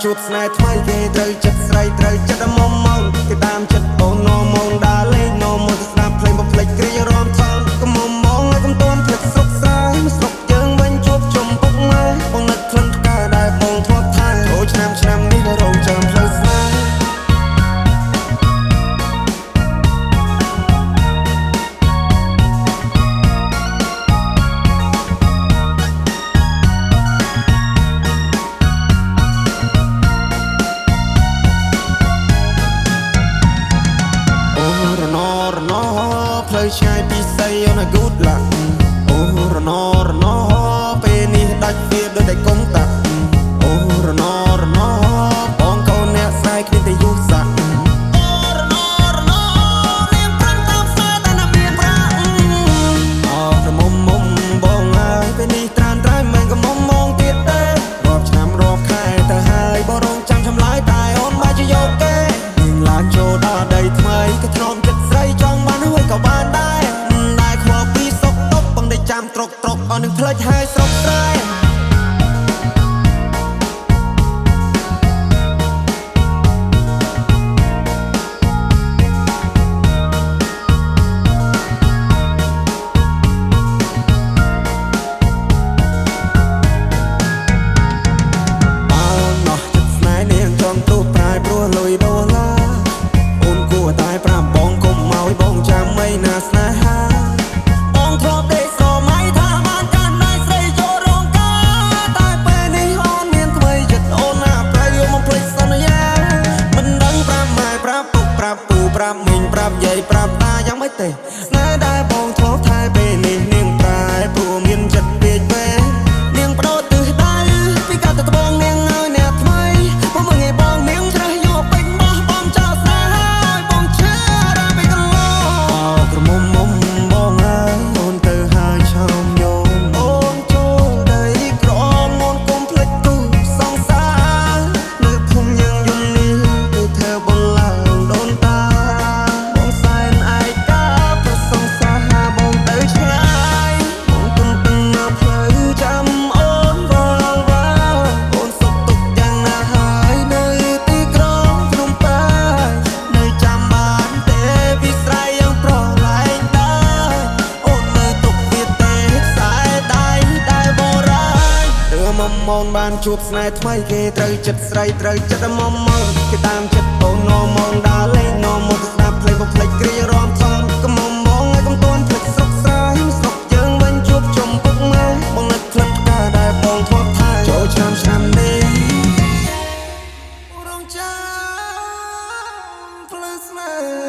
ជួបស្នេហ៍ថ្មីគេត្រូវចិត្តស្រីត្រូវចិត្តមុំមកគេតាមចិត្តអូននោមងដើរលេងនោមទៅស្ដាប់ភ្លេងបំភ្លេចគ្រារំថងកុំមុំមកឲ្យកុំទាន់ភ្លេចស្រុកស្រែមកស្រុកយើងវិញជួបជុំពុកម៉ែបងនឹកក្លិនផ្កាដែលបងធ្លាប់ថាចូលឆ្នាំនេះរងចាំផ្លូវស្នេហ៍ផ្លូវឆ្ងាយពីស័យអូន good luck អូរណពេលនេះដាច់វាដូចតែកុំតាក់អូរណបងកូនអ្នកស្រីគ្នាតែយុស័កអូរណរៀងប្រាំតាមផ្សារតែណាមានប្រាក់អូក្រមុំបងហើយពេលនេះត្រានត្រៃមិនក៏មុំមកទៀតទេរាប់ឆ្នាំរាប់ខែទៅហើយបងរងចាំឆ្លើយតែអូនបែរជាយកគេនឹងឡើងចូលដល់ដីថ្មីក៏ធ្នមចិត្តស្រីចង់បានហើយក៏បានដែរខ្វល់ពីសុកតុកបងได้ចាំត្រុកអស់នឹងផ្លេចហើយស្រុកស្រែប្រាប់មីងប្រាប់យាយប្រាប់តាយ៉ាងម៉េចទេស្នេហ៍ដែលបងធ្លាប់ថែពេលនេះនាងប្រែព្រោះមានចិត្តពេកពេនាងបដូរទិសដៅពីកាលទៅត្បូងនាងឲ្យអ្នកថ្មីមកមើលឲ្យបងនាងច្រះយកពេញបោះបងចោលស្នេហ៍ឲ្យបងឈឺដល់ពេលកន្លងអោក្រមុំបងហើយអូនទៅហើយឆោមយំអូនចូលដីក្រមអូនគុំភ្លេចទូសងសារនៅភូមិយើងយំនេះគឺធ្វើបងឡើងដូនតាមកបានជួបស្នេហ៍ថ្មីគេត្រូវចិត្តស្រីត្រូវចិត្តមុំមកគេតាមចិត្តអូននោមងដើរលេងនោមទៅស្ដាប់ភ្លេងបំភ្លេចគ្រារំថងកុំមុំមកឲ្យកុំទាន់ភ្លេចស្រុកស្រែស្រុកយើងវិញជួបជុំពុកម៉ែបងនឹកក្លិនផ្កាដែលបងធ្លាប់ថាចូលឆ្នាំនេះរងចាំផ្លូវស្នេហ៍